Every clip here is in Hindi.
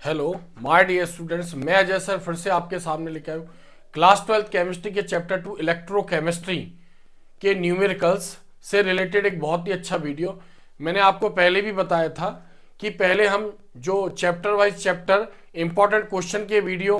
हेलो माय डियर स्टूडेंट्स, मैं अजय सर फिर से आपके सामने लेके आया हूँ क्लास 12 केमिस्ट्री के चैप्टर 2 इलेक्ट्रोकेमिस्ट्री के न्यूमेरिकल्स से रिलेटेड एक बहुत ही अच्छा वीडियो। मैंने आपको पहले भी बताया था कि पहले हम जो chapter wise chapter important question के वीडियो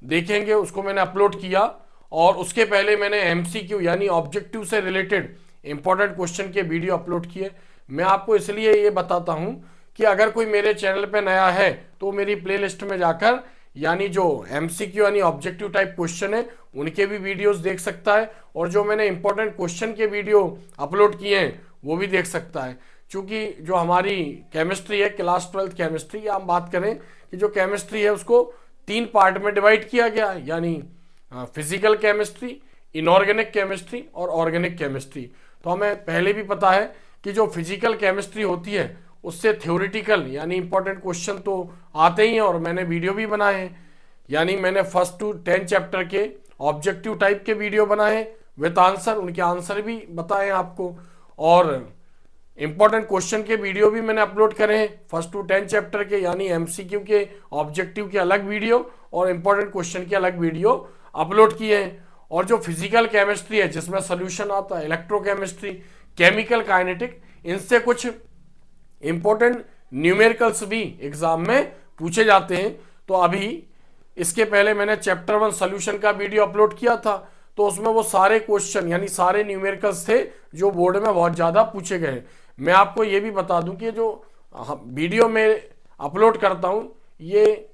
देखेंगे, उसको मैंने अपलोड किया। और उसके पहले मैंने एमसीक्यू यानी ऑब्जेक्टिव से रिलेटेड इंपॉर्टेंट क्वेश्चन के वीडियो अपलोड किए। मैं आपको इसलिए ये बताता हूँ कि अगर कोई मेरे चैनल पे नया है तो मेरी प्लेलिस्ट में जाकर यानी जो एमसीक्यू यानी ऑब्जेक्टिव टाइप क्वेश्चन है उनके भी वीडियोस देख सकता है, और जो मैंने इंपॉर्टेंट क्वेश्चन के वीडियो अपलोड किए हैं वो भी देख सकता है। क्योंकि जो हमारी केमिस्ट्री है, क्लास 12 केमिस्ट्री, या हम बात करें कि जो केमिस्ट्री है उसको 3 पार्ट में डिवाइड किया गया है, यानी फिजिकल केमिस्ट्री, इनऑर्गेनिक केमिस्ट्री और ऑर्गेनिक केमिस्ट्री। तो हमें पहले भी पता है कि जो फिजिकल केमिस्ट्री होती है उससे थ्योरेटिकल यानी इंपॉर्टेंट क्वेश्चन तो आते ही हैं, और मैंने वीडियो भी बनाए हैं। यानी मैंने 1 to 10 चैप्टर के ऑब्जेक्टिव टाइप के वीडियो बनाए हैं विद आंसर, उनके आंसर भी बताए आपको, और इंपॉर्टेंट क्वेश्चन के वीडियो भी मैंने अपलोड करे हैं 1 to 10 चैप्टर के, यानी एमसीक्यू के ऑब्जेक्टिव के अलग वीडियो और इंपॉर्टेंट क्वेश्चन के अलग वीडियो अपलोड किए हैं। और जो फिजिकल केमिस्ट्री है जिसमें सोल्यूशन आता है, इलेक्ट्रोकेमिस्ट्री, केमिकल काइनेटिक, इनसे कुछ इंपॉर्टेंट न्यूमेरिकल्स भी एग्जाम में पूछे जाते हैं। तो अभी इसके पहले मैंने चैप्टर 1 सॉल्यूशन का वीडियो अपलोड किया था, तो उसमें वो सारे क्वेश्चन यानी सारे न्यूमेरिकल्स थे जो बोर्ड में बहुत ज़्यादा पूछे गए। मैं आपको ये भी बता दूं कि जो वीडियो में अपलोड करता हूं ये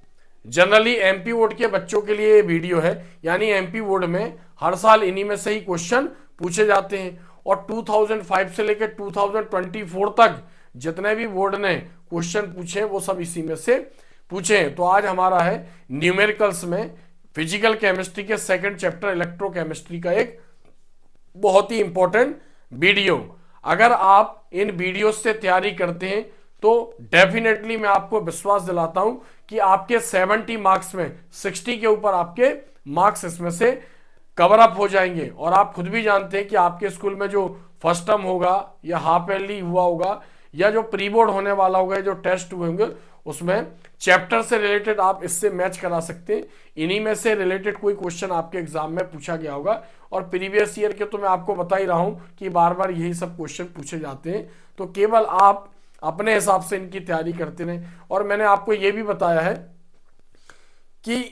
जनरली एमपी बोर्ड के बच्चों के लिए वीडियो है, यानी एमपी बोर्ड में हर साल इन्हीं में से ही क्वेश्चन पूछे जाते हैं। और 2005 से लेकर 2024 तक जितने भी बोर्ड ने क्वेश्चन पूछे वो सब इसी में से पूछे हैं। तो आज हमारा है न्यूमेरिकल्स में फिजिकल केमिस्ट्री के सेकंड चैप्टर इलेक्ट्रोकेमिस्ट्री का एक बहुत ही इंपॉर्टेंट वीडियो। अगर आप इन वीडियो से तैयारी करते हैं तो डेफिनेटली मैं आपको विश्वास दिलाता हूं कि आपके 70 मार्क्स में 60 के ऊपर आपके मार्क्स इसमें से कवर अप हो जाएंगे। और आप खुद भी जानते हैं कि आपके स्कूल में जो फर्स्ट टर्म होगा या हाफ ईयरली हुआ होगा या जो प्री बोर्ड होने वाला होगा, जो टेस्ट हुए होंगे, उसमें चैप्टर से रिलेटेड आप इससे मैच करा सकते हैं। इन्हीं में से रिलेटेड कोई क्वेश्चन आपके एग्जाम में पूछा गया होगा, और प्रीवियस ईयर के तो मैं आपको बता ही रहा हूं कि बार बार यही सब क्वेश्चन पूछे जाते हैं। तो केवल आप अपने हिसाब से इनकी तैयारी करते रहें। और मैंने आपको यह भी बताया है कि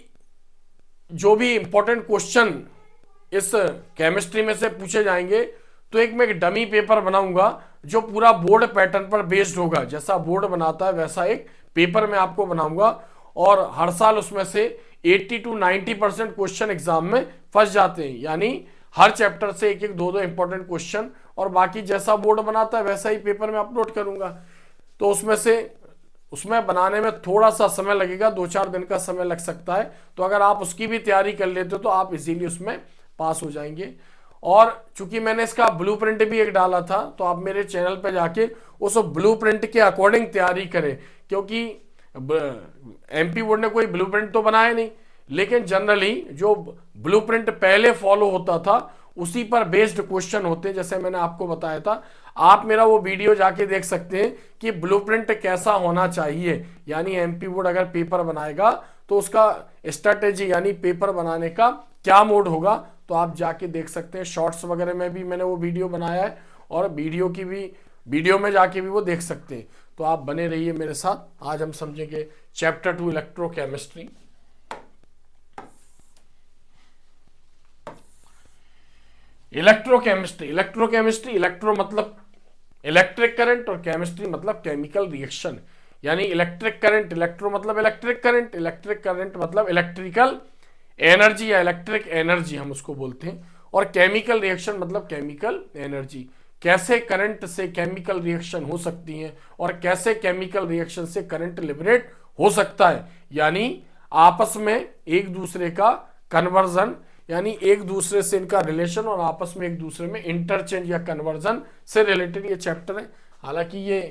जो भी इंपॉर्टेंट क्वेश्चन इस केमिस्ट्री में से पूछे जाएंगे तो एक मैं डमी पेपर बनाऊंगा जो पूरा बोर्ड पैटर्न पर बेस्ड होगा। जैसा बोर्ड बनाता है वैसा एक पेपर मैं आपको बनाऊंगा, और हर साल उसमें से 80 to 90% क्वेश्चन एग्जाम में फंस जाते हैं। यानी हर चैप्टर से एक एक दो दो इंपॉर्टेंट क्वेश्चन, और बाकी जैसा बोर्ड बनाता है वैसा ही पेपर में अपलोड करूंगा। तो उसमें बनाने में थोड़ा सा समय लगेगा, 2-4 दिन का समय लग सकता है। तो अगर आप उसकी भी तैयारी कर लेते हो तो आप इजीली उसमें पास हो जाएंगे। और चूंकि मैंने इसका ब्लूप्रिंट भी एक डाला था, तो आप मेरे चैनल पर जाके उस ब्लूप्रिंट के अकॉर्डिंग तैयारी करें, क्योंकि एमपी बोर्ड ने कोई ब्लूप्रिंट तो बनाया नहीं, लेकिन जनरली जो ब्लूप्रिंट पहले फॉलो होता था उसी पर बेस्ड क्वेश्चन होते हैं। जैसे मैंने आपको बताया था, आप मेरा वो वीडियो जाके देख सकते हैं कि ब्लूप्रिंट कैसा होना चाहिए। यानी एमपी बोर्ड अगर पेपर बनाएगा तो उसका स्ट्रेटेजी यानी पेपर बनाने का क्या मोड होगा, तो आप जाके देख सकते हैं। शॉर्ट्स वगैरह में भी मैंने वो वीडियो बनाया है, और वीडियो में जाके भी वो देख सकते हैं। तो आप बने रहिए मेरे साथ। आज हम समझेंगे चैप्टर 2 इलेक्ट्रोकेमिस्ट्री। इलेक्ट्रोकेमिस्ट्री, इलेक्ट्रो मतलब इलेक्ट्रिक करंट और केमिस्ट्री मतलब केमिकल रिएक्शन। यानी इलेक्ट्रिक करंट, इलेक्ट्रो मतलब इलेक्ट्रिक करंट, इलेक्ट्रिक करंट मतलब इलेक्ट्रिकल एनर्जी या इलेक्ट्रिक एनर्जी हम उसको बोलते हैं, और केमिकल रिएक्शन मतलब केमिकल एनर्जी। कैसे करंट से केमिकल रिएक्शन हो सकती है और कैसे केमिकल रिएक्शन से करंट लिबरेट हो सकता है, यानी आपस में एक दूसरे का कन्वर्जन, यानी एक दूसरे से इनका रिलेशन और आपस में एक दूसरे में इंटरचेंज या कन्वर्जन से रिलेटेड ये चैप्टर है। हालांकि ये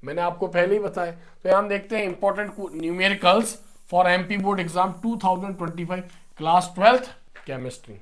मैंने आपको पहले ही बताया। तो यहां हम देखते हैं important numericals for MP board exam 2025 class 12 chemistry.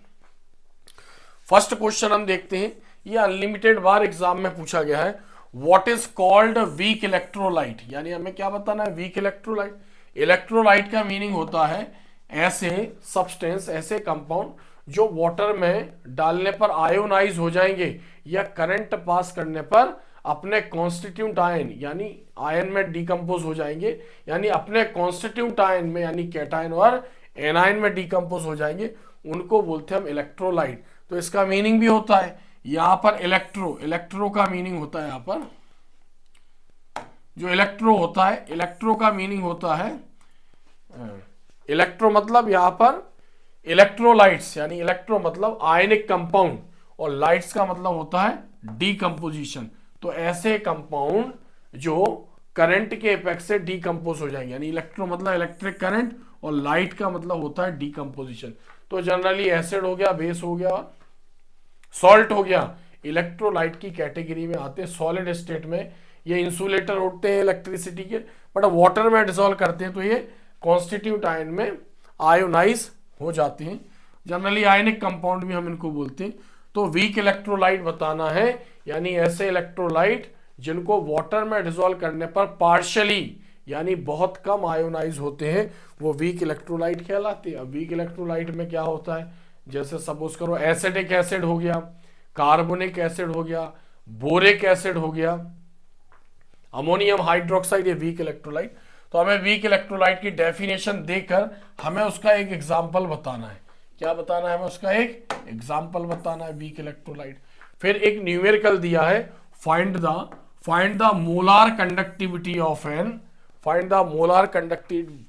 First question हम देखते हैं, ये अनलिमिटेड बार एग्जाम में पूछा गया है। What is called weak electrolyte, यानी हमें क्या बताना है, वीक इलेक्ट्रोलाइट। इलेक्ट्रोलाइट का मीनिंग होता है ऐसे सब्सटेंस, ऐसे कंपाउंड जो वाटर में डालने पर आयोनाइज हो जाएंगे या करंट पास करने पर अपने कॉन्स्टिट्यूंट आयन यानी आयन में डिकम्पोज हो जाएंगे, यानी अपने कॉन्स्टिट्यूंट आयन में यानी कैटायन और एनायन में डिकम्पोज हो जाएंगे, उनको बोलते हैं हम इलेक्ट्रोलाइट। तो इसका मीनिंग भी होता है यहां पर इलेक्ट्रो का मीनिंग होता है, यहां पर जो इलेक्ट्रो होता है, इलेक्ट्रो का मीनिंग होता है इलेक्ट्रो मतलब यहां पर इलेक्ट्रोलाइट्स, यानी इलेक्ट्रो मतलब आयनिक कंपाउंड और लाइट्स का मतलब होता है डीकंपोजिशन। तो ऐसे कंपाउंड जो करंट के इफेक्ट से डीकंपोज हो जाएंगे, यानी इलेक्ट्रो मतलब इलेक्ट्रिक करंट और लाइट का मतलब होता है डीकंपोजिशन। तो जनरली एसिड हो गया, बेस हो गया, सॉल्ट हो गया, इलेक्ट्रोलाइट की कैटेगरी में आते हैं। सॉलिड स्टेट में ये इंसुलेटर होते हैं इलेक्ट्रिसिटी के, बट वाटर में डिसॉल्व करते हैं तो ये कॉन्स्टिट्यूट आयन में आयोनाइज हो जाते हैं। जनरली आयनिक कंपाउंड भी हम इनको बोलते हैं। तो वीक इलेक्ट्रोलाइट बताना है, यानी ऐसे इलेक्ट्रोलाइट जिनको वाटर में डिसॉल्व करने पर पार्शियली यानी बहुत कम आयोनाइज होते हैं, वो वीक इलेक्ट्रोलाइट कहलाते हैं। अब वीक इलेक्ट्रोलाइट में क्या होता है, जैसे सपोज करो एसिडिक एसिड हो गया, कार्बोनिक एसिड हो गया, बोरिक एसिड हो गया, अमोनियम हाइड्रोक्साइड, ये वीक इलेक्ट्रोलाइट। तो हमें वीक इलेक्ट्रोलाइट की डेफिनेशन देकर हमें उसका एक एग्जाम्पल बताना है। क्या बताना है हमें? उसका एक एग्जाम्पल बताना है वीक इलेक्ट्रोलाइट। फिर एक न्यूमेरिकल दिया है, find the molar conductivity of an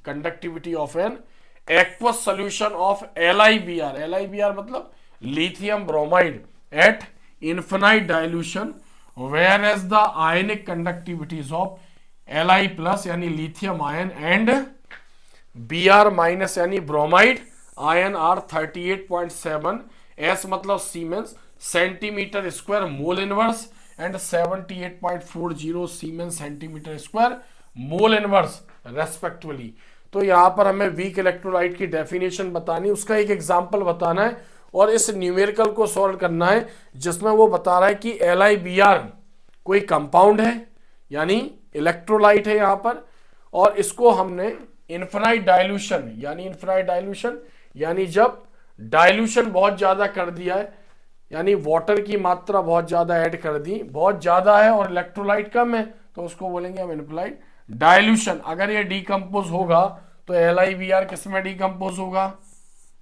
conductivity of an aqueous solution of LiBr। LiBr मतलब lithium bromide at infinite dilution, where as the ionic conductivities of Li plus यानी lithium ion and Br minus यानी ब्रोमाइड आयन आर 38.7, S मतलब siemens centimetre square mole inverse and 78.40 siemens centimetre square mole inverse respectively. तो यहां पर हमें वीक इलेक्ट्रोलाइट की डेफिनेशन बतानी, उसका एक एग्जांपल बताना है और इस न्यूमेरिकल को सॉल्व करना है जिसमें वो बता रहा है कि LiBr कोई कंपाउंड है यानी इलेक्ट्रोलाइट है यहां पर, और इसको हमने इन्फिनाइट डाइल्यूशन यानी जब डाइल्यूशन बहुत ज्यादा कर दिया है, यानी वाटर की मात्रा बहुत ज्यादा ऐड कर दी, बहुत ज्यादा है और इलेक्ट्रोलाइट कम है, तो उसको बोलेंगे हम इन्फिनाइट डाइल्यूशन। अगर ये डीकंपोज होगा तो LiBr किस में डीकंपोज होगा?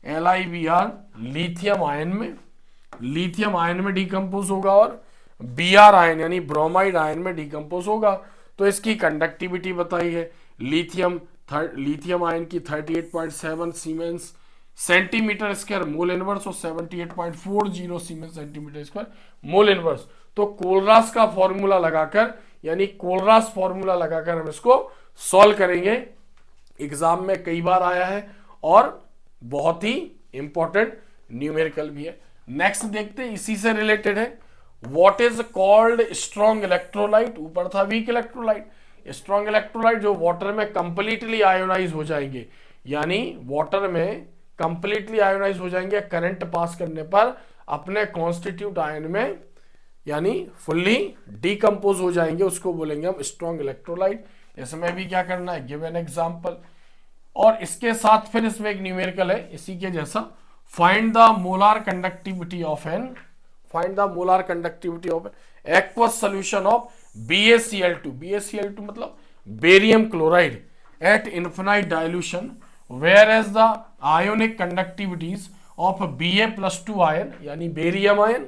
LiBr लिथियम आयन में डीकंपोज होगा और Br आयन यानी ब्रोमाइड आयन में डीकंपोज होगा। तो इसकी कंडक्टिविटी बताई है, लिथियम आयन की 38.7 siemens centimetre square mole inverse और 78.40 siemens centimetre square mole inverse. तो कोलरास का फॉर्मूला लगाकर हम इसको सॉल्व करेंगे। एग्जाम में कई बार आया है और बहुत ही इंपॉर्टेंट न्यूमेरिकल भी है। नेक्स्ट देखते हैं, इसी से रिलेटेड है, what is called strong electrolyte. ऊपर था वीक इलेक्ट्रोलाइट, स्ट्रॉन्ग इलेक्ट्रोलाइट जो वाटर में कंप्लीटली आयोनाइज हो जाएंगे, यानी वाटर में कंप्लीटली आयोनाइज हो जाएंगे करंट पास करने पर अपने कॉन्स्टिट्यूट आयन में यानी फुल्ली डीकंपोज हो जाएंगे, उसको बोलेंगे हम स्ट्रॉन्ग इलेक्ट्रोलाइट। इसमें भी क्या करना है, गिव एन एग्जांपल। और इसके साथ फिर इसमें एक न्यूमेरिकल है इसी के जैसा, find the molar conductivity of aqueous solution of BaCl2 मतलब barium chloride at infinite dilution, where as the ionic conductivities of Ba+2 ion यानी barium ion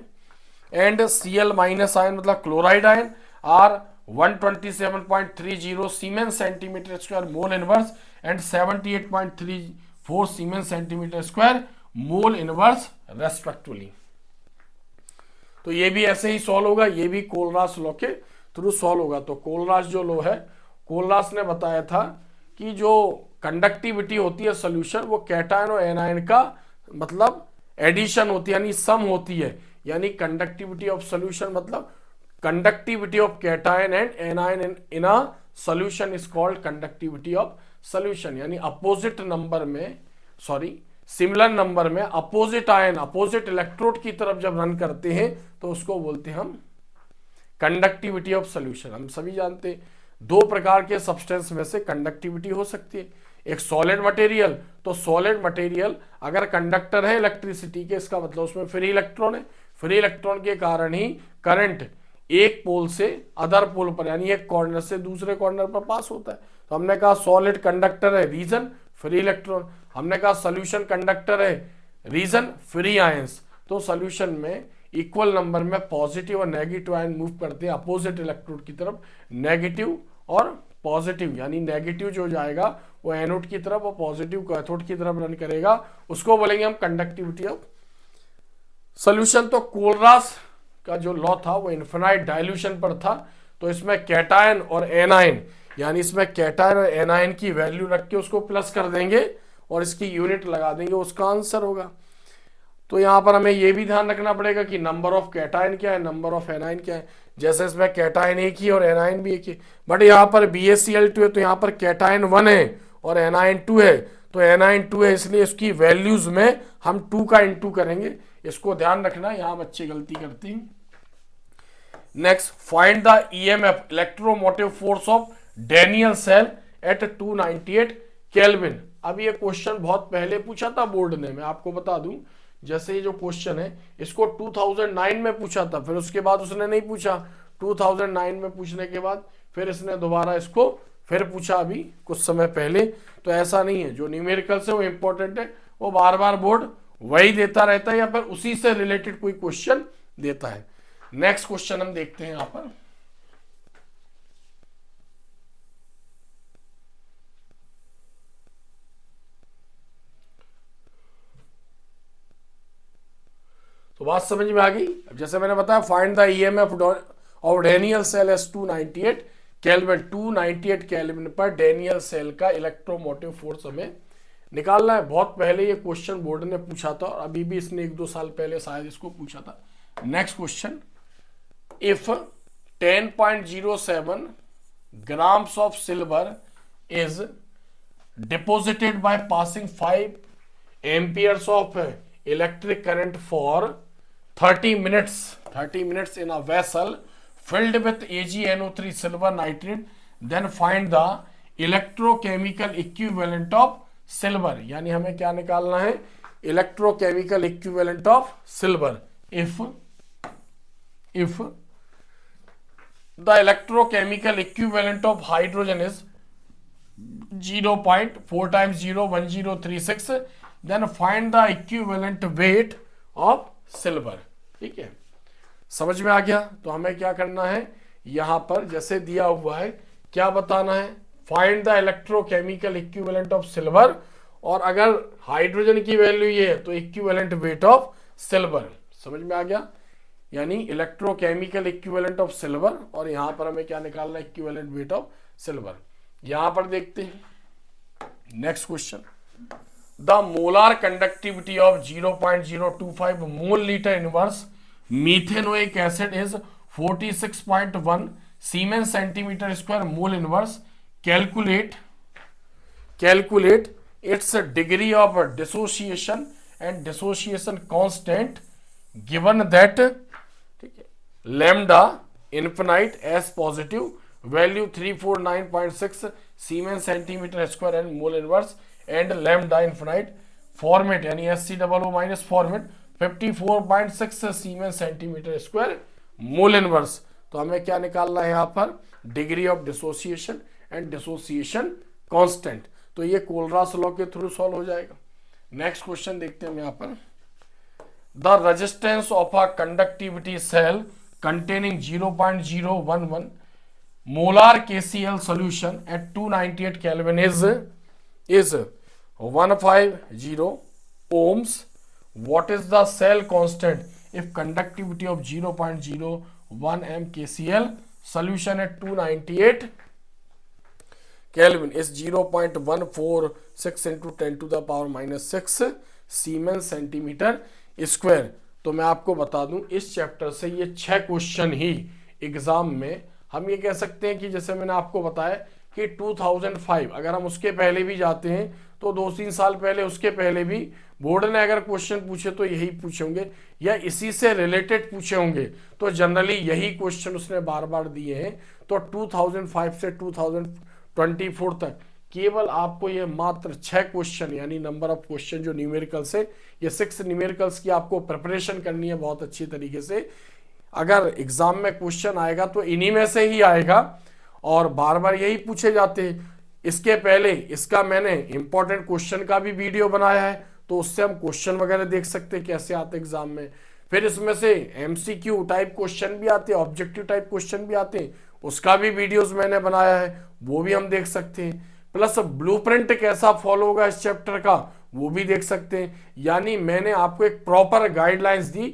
and Cl- ion मतलब chloride ion are 127.30 siemens centimetre square mole inverse and 78.34 siemens centimetre square mole inverse respectively. तो ये भी ऐसे ही सॉल्व होगा, ये भी कोलरास लॉ के थ्रू सॉल्व होगा। तो कोलरास जो लॉ है, कोलरास ने बताया था कि जो कंडक्टिविटी होती है सोल्यूशन, वो कैटायन और एनायन का मतलब एडिशन होती है यानी सम होती है, यानी कंडक्टिविटी ऑफ सोल्यूशन मतलब conductivity of cation and anion in a solution is called conductivity of solution. यानी अपोजिट नंबर में सिमिलर नंबर में अपोजिट आयन अपोजिट इलेक्ट्रोड की तरफ जब रन करते हैं तो उसको बोलते हैं हम कंडक्टिविटी ऑफ सोल्यूशन। हम सभी जानते हैं दो प्रकार के सब्सटेंस में से कंडक्टिविटी हो सकती है, एक सॉलिड मटेरियल, तो सॉलिड मटेरियल अगर कंडक्टर है इलेक्ट्रिसिटी के, इसका मतलब उसमें फ्री इलेक्ट्रॉन है, फ्री इलेक्ट्रॉन के कारण ही करंट एक पोल से अदर पोल पर यानी एक कॉर्नर से दूसरे कॉर्नर पर पास होता है। तो हमने कहा सॉलिड कंडक्टर है, रीजन फ्री इलेक्ट्रॉन। हमने कहा सोल्यूशन कंडक्टर है, रीजन फ्री आयंस। तो सोल्यूशन में इक्वल नंबर में पॉजिटिव और नेगेटिव आयन मूव करते हैं अपोजिट इलेक्ट्रोड की तरफ, नेगेटिव और पॉजिटिव, यानी नेगेटिव जो जाएगा वो एनोड की तरफ और पॉजिटिव कैथोड की तरफ रन करेगा, उसको बोलेंगे हम कंडक्टिविटी ऑफ सोल्यूशन। तो कोलरास का जो लॉ था वो इन्फिनाइट डाइल्यूशन पर था, तो इसमें कैटायन और एनायन, यानी इसमें कैटायन और एनायन की वैल्यू रख के उसको प्लस कर देंगे और इसकी यूनिट लगा देंगे, उसका आंसर होगा। तो यहाँ पर हमें ये भी ध्यान रखना पड़ेगा कि नंबर ऑफ कैटायन क्या है, नंबर ऑफ एनायन क्या है। जैसे इसमें कैटायन एक ही और एनायन भी एक ही, बट यहाँ पर BaCl2 है तो यहाँ पर कैटायन 1 है और एनायन 2 है, तो एनायन 2 है इसलिए इसकी वैल्यूज में हम 2 का इंटू करेंगे, इसको ध्यान रखना, यहाँ बच्चे गलती करते हैं। Next, find the EMF electromotive force of Daniell cell at 298 kelvin. अब ये क्वेश्चन बहुत पहले पूछा था बोर्ड ने, मैं आपको बता दूं, जैसे ये जो क्वेश्चन है इसको 2009 में पूछा था, फिर उसके बाद उसने नहीं पूछा, 2009 में पूछने के बाद फिर इसने दोबारा इसको फिर पूछा अभी कुछ समय पहले। तो ऐसा नहीं है, जो न्यूमेरिकल्स है वो इंपॉर्टेंट है, वो बार बार बोर्ड वही देता रहता है या फिर उसी से रिलेटेड कोई क्वेश्चन देता है। नेक्स्ट क्वेश्चन हम देखते हैं यहां पर। तो बात समझ में आ गई। अब जैसे मैंने बताया, find the EMF of Daniell cell as 298 kelvin, 298 kelvin पर डैनियल सेल का इलेक्ट्रोमोटिव फोर्स हमें निकालना है। बहुत पहले ये क्वेश्चन बोर्ड ने पूछा था और अभी भी इसने 1-2 साल पहले शायद इसको पूछा था। Next question, if 10.07 grams of silver is deposited by passing 5 amperes of electric current for 30 minutes in a vessel filled with AgNO3 silver nitrate, then find the electrochemical equivalent of silver। यानी हमें क्या निकालना है, electrochemical equivalent of silver। if the electrochemical equivalent of hydrogen is 0.4 times 0 1036, then find the equivalent weight of silver। ठीक है, समझ में आ गया। तो हमें क्या करना है, यहां पर जैसे दिया हुआ है क्या बताना है, find the electrochemical equivalent of silver, और अगर हाइड्रोजन की वैल्यू ये है तो इक्विवेलेंट वेट ऑफ सिल्वर। समझ में आ गया, यानी इलेक्ट्रोकेमिकल इक्विवेलेंट ऑफ सिल्वर, और यहां पर हमें क्या निकालना है, इक्विवेलेंट वेट ऑफ सिल्वर। यहां पर देखते हैं next question, the molar conductivity of 0.025 mole litre inverse methanoic acid is 46.1 siemens centimetre square mole inverse. Calculate its degree of dissociation and dissociation constant given that, ठीक है, lambda infinite as positive value 349.6 siemens centimetre square and mole inverse, and lambda infinite formate यानी SCOO minus formate 54.6 siemens centimetre square mole inverse. तो हमें क्या निकालना है यहाँ पर, degree of dissociation and dissociation constant. तो ये कोलरास लॉ के थ्रू सॉल्व हो जाएगा। नेक्स्ट क्वेश्चन देखते हैं हम यहाँ पर, the resistance of a conductivity cell containing 0.011 molar KCl solution at 298 Kelvin is 150 ohms. What is the cell constant if conductivity of 0.01 m KCl solution at 298 Kelvin is 0.146 into 10 to the power minus 6 Siemens centimeter square। तो मैं आपको बता दूं, इस चैप्टर से ये 6 क्वेश्चन ही एग्जाम में हम ये कह सकते हैं कि जैसे मैंने आपको बताया कि 2005, अगर हम उसके पहले भी जाते हैं तो 2-3 साल पहले, उसके पहले भी बोर्ड ने अगर क्वेश्चन पूछे तो यही पूछे होंगे या इसी से रिलेटेड पूछे होंगे, तो जनरली यही क्वेश्चन उसने बार बार दिए हैं। तो 2005 से 2024 तक केवल आपको ये मात्र 6 क्वेश्चन, यानी नंबर ऑफ क्वेश्चन जो न्यूमेरिकल्स है, ये 6 न्यूमेरिकल्स की आपको प्रिपरेशन करनी है बहुत अच्छी तरीके से। अगर एग्जाम में क्वेश्चन आएगा तो इन्हीं में से ही आएगा और बार बार यही पूछे जाते हैं। इसके पहले इसका मैंने इंपॉर्टेंट क्वेश्चन का भी वीडियो बनाया है, तो उससे हम क्वेश्चन वगैरह देख सकते हैं कैसे आते एग्जाम में। फिर इसमें से एमसीक्यू टाइप क्वेश्चन भी आते हैं, ऑब्जेक्टिव टाइप क्वेश्चन भी आते हैं, उसका भी वीडियोस मैंने बनाया है, वो भी हम देख सकते हैं। प्लस ब्लूप्रिंट कैसा फॉलो होगा इस चैप्टर का, वो भी देख सकते हैं। यानी मैंने आपको एक प्रॉपर गाइडलाइंस दी,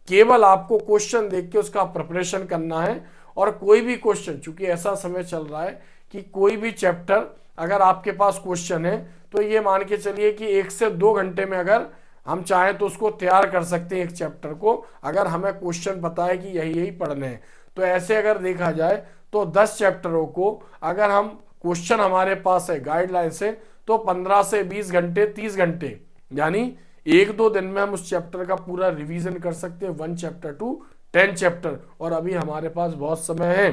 केवल आपको क्वेश्चन देख के उसका प्रिपरेशन करना है। और कोई भी क्वेश्चन, चूंकि ऐसा समय चल रहा है कि कोई भी चैप्टर अगर आपके पास क्वेश्चन है तो ये मान के चलिए कि 1 से 2 घंटे में अगर हम चाहें तो उसको तैयार कर सकते हैं एक चैप्टर को, अगर हमें क्वेश्चन पता है कि यही यही पढ़ने हैं। तो ऐसे अगर देखा जाए तो 10 चैप्टरों को अगर हम क्वेश्चन हमारे पास है, गाइडलाइन से, तो 15 से 20 घंटे, 30 घंटे, यानी 1-2 दिन में हम उस चैप्टर का पूरा रिवीजन कर सकते हैं, 1 चैप्टर टू 10 चैप्टर। और अभी हमारे पास बहुत समय है,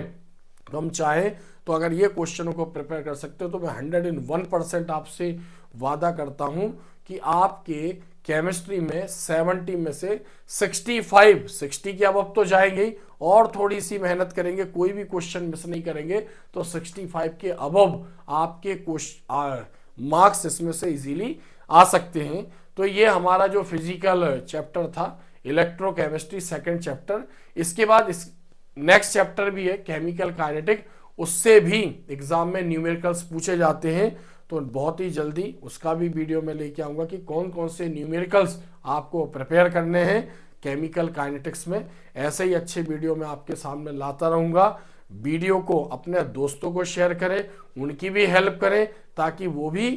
तो हम चाहें तो अगर ये क्वेश्चनों को प्रिपेयर कर सकते हो तो मैं 101% आपसे वादा करता हूं कि आपके केमिस्ट्री में 70 में से 60 के अब तो जाएंगे ही, और थोड़ी सी मेहनत करेंगे, कोई भी क्वेश्चन मिस नहीं करेंगे, तो 65 के अबव आपके मार्क्स इसमें से इजीली आ सकते हैं। तो ये हमारा जो फिजिकल चैप्टर था, इलेक्ट्रोकेमिस्ट्री सेकंड चैप्टर। इसके बाद इस नेक्स्ट चैप्टर भी है केमिकल काइनेटिक, उससे भी एग्जाम में न्यूमेरिकल्स पूछे जाते हैं, तो बहुत ही जल्दी उसका भी वीडियो मैं लेके आऊंगा कि कौन कौन से न्यूमेरिकल्स आपको प्रिपेयर करने हैं केमिकल काइनेटिक्स में। ऐसे ही अच्छे वीडियो मैं आपके सामने लाता रहूंगा। वीडियो को अपने दोस्तों को शेयर करें, उनकी भी हेल्प करें, ताकि वो भी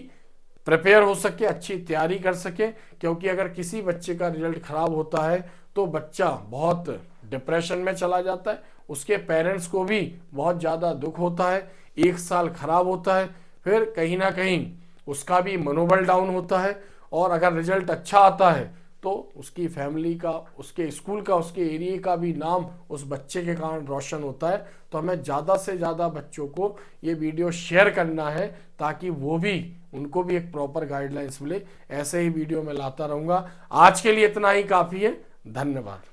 प्रिपेयर हो सके, अच्छी तैयारी कर सके। क्योंकि अगर किसी बच्चे का रिजल्ट खराब होता है तो बच्चा बहुत डिप्रेशन में चला जाता है, उसके पेरेंट्स को भी बहुत ज़्यादा दुख होता है, 1 साल खराब होता है, फिर कहीं ना कहीं उसका भी मनोबल डाउन होता है। और अगर रिजल्ट अच्छा आता है तो उसकी फैमिली का, उसके स्कूल का, उसके एरिया का भी नाम उस बच्चे के कारण रोशन होता है। तो हमें ज़्यादा से ज़्यादा बच्चों को ये वीडियो शेयर करना है, ताकि वो भी, उनको भी एक प्रॉपर गाइडलाइंस मिले। ऐसे ही वीडियो मैं लाता रहूँगा। आज के लिए इतना ही काफ़ी है। धन्यवाद।